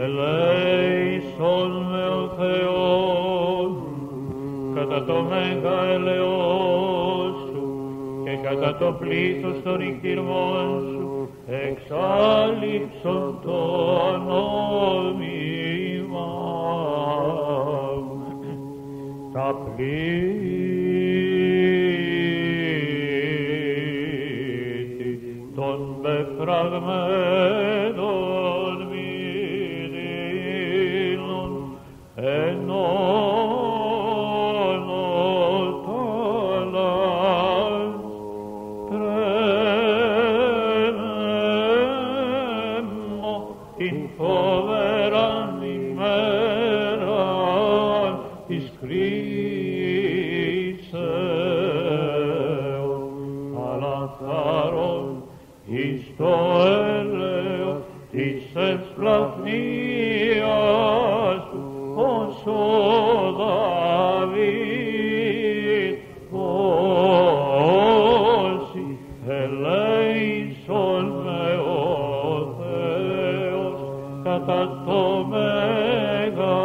ελέησον με ο Θεός, κατά το μέγα ελεός σου και κατά το πλήθος των οικειρμών σου, εξάλληψον το ανόμημα. Τα πλήθη των πεφραγμένων μυρίνων ενώνοντας τρέμω την φοβεράν ημέραν της κρίσεως, αλλά θάρρον εις το έλεος της ευσπλαχνίας του, ως ο Δαβίδ πόσοι ελέησον με ο Θεός κατά το μέγα